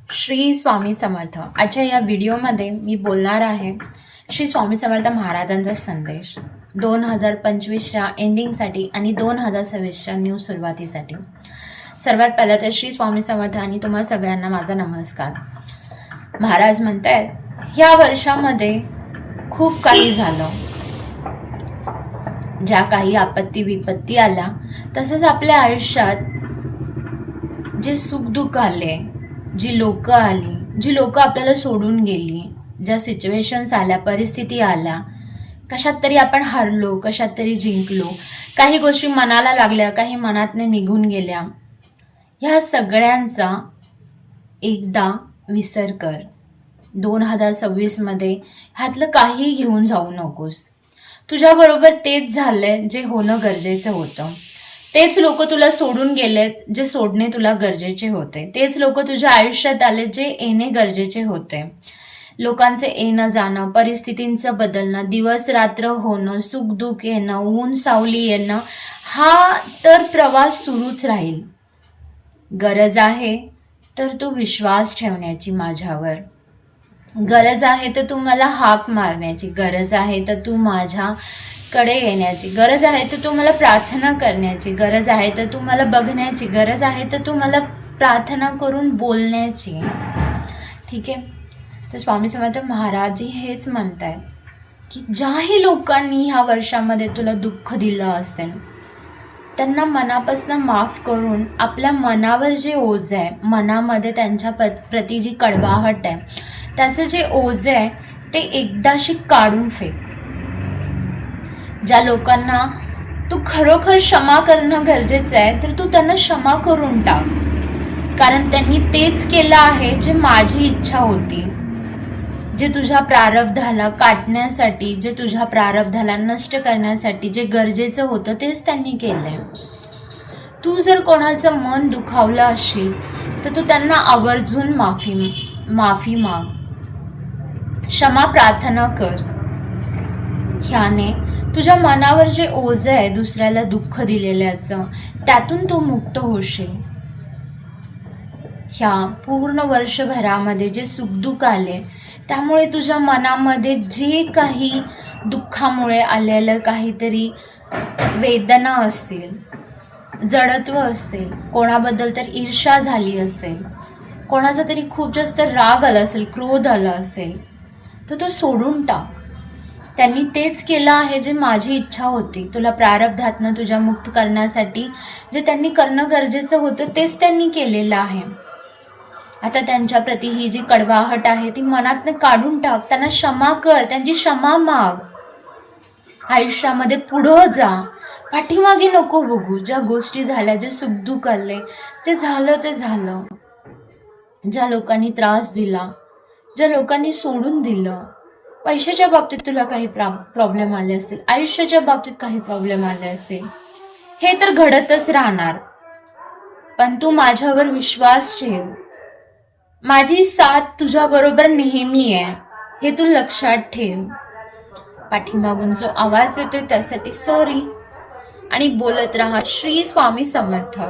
श्री स्वामी समर्थ. आजच्या या व्हिडिओमध्ये मी बोलणार आहे श्री स्वामी समर्थ महाराजांचा संदेश 2025च्या एंडिंगसाठी आणि 2026च्या न्यू सुरुवातीसाठी. सर्वात पहिलं तर श्री स्वामी समर्थ आणि तुम्हा सगळ्यांना माझा नमस्कार. महाराज म्हणतायत, ह्या वर्षामध्ये खूप काही झालं. ज्या काही आपत्ती विपत्ती आल्या, तसंच आपल्या आयुष्यात जे सुखदुःख आले, जी लोक आली, जी लोक आपल्याला सोडून गेली, ज्या सिच्युएशन्स आल्या, परिस्थिती आल्या, कशात तरी आपण हरलो, कशात तरी जिंकलो, काही गोष्टी मनाला लागल्या, काही मनातने निघून गेल्या, ह्या सगळ्यांचा एकदा विसर कर. 2026 ह्यातलं काही घेऊन जाऊ नकोस. तुझ्याबरोबर तेच झालंय जे होणं गरजेचं होतं. तेच लोक तुला सोडून गेलेत जे सोडणे तुला गरजेचे होते. तेच लोक तुझ्या आयुष्यात आले जे येणे गरजेचे होते. लोकांचे येणं जाणं, परिस्थितींचं बदलणं, दिवस रात्र होणं, सुख दुःख येणं, ऊन सावली येणं, हा तर प्रवास सुरूच राहील. गरज आहे तर तू विश्वास ठेवण्याची माझ्यावर. गरज आहे तर तू मला हाक मारण्याची. गरज आहे तर तू माझ्याकडे येण्याची. गरज आहे तर तू मला प्रार्थना करण्याची. गरज आहे तर तू मला बघण्याची. गरज आहे तर तू मला प्रार्थना करून बोलण्याची. ठीक आहे. तर स्वामी समर्थ महाराज हेच म्हणतायत की ज्याही लोकांनी ह्या वर्षामध्ये तुला दुःख दिलं असेल, त्यांना मनापासून माफ करून आपल्या मनावर जे ओझ आहे, मनामध्ये त्यांच्या प्रती जी कडवाहट आहे, त्याचं जे ओझ आहे ते एकदाशी काढून फेक. ज्या लोकांना तू खरोखर क्षमा करणं गरजेचं आहे, तर तू त्यांना क्षमा करून टाक. कारण त्यांनी तेच केलं आहे जे माझी इच्छा होती. जे तुझ्या प्रारब्धाला काटण्यासाठी, जे तुझ्या प्रारब्धाला नष्ट करण्यासाठी जे गरजेचं होतं तेच त्यांनी केलंय. तू जर कोणाचं मन दुखावलं असशील तर तू त्यांना आवर्जून माफी माग, क्षमा प्रार्थना कर. ह्याने तुझ्या मनावर जे ओझ आहे दुसऱ्याला दुःख दिलेल्याचं, त्यातून तू मुक्त होशील. ह्या पूर्ण वर्षभरामध्ये जे सुखदुःख आले, त्यामुळे तुझ्या मनामध्ये जे काही दुःखामुळे आलेलं काहीतरी वेदना असतील, जडत्व असेल, कोणाबद्दल तर ईर्ष्या झाली असेल, कोणाचा तरी खूप जास्त राग आला असेल, क्रोध आला असेल, तर तो सोडून टाक. त्यांनी तेच केलं आहे जे माझी इच्छा होती. तुला प्रारब्धातनं तुझ्या मुक्त करण्यासाठी जे त्यांनी करणं गरजेचं होतं तेच त्यांनी केलेलं आहे. आता त्यांच्या प्रती ही जी कडवाहट आहे ती मनातनं काढून टाक. त्यांना क्षमा कर, त्यांची क्षमा माग. आयुष्यामध्ये पुढं जा, पाठीमागे नको बघू. ज्या गोष्टी झाल्या, जे सुखदुःख आले, जे झालं ते झालं. ज्या लोकांनी त्रास दिला, ज्या लोकांनी सोडून दिलं, पैशाच्या बाबतीत तुला काही प्रॉब्लेम आले असेल, आयुष्याच्या बाबतीत काही प्रॉब्लेम आले असेल, हे तर घडतच राहणार. पण तू माझ्यावर विश्वास ठेव. माझी साथ तुझ्या बरोबर नेहमी आहे, हे तू लक्षात ठेव. पाठीमागून जो आवाज येतोय त्यासाठी सॉरी. आणि बोलत राहा श्री स्वामी समर्थ.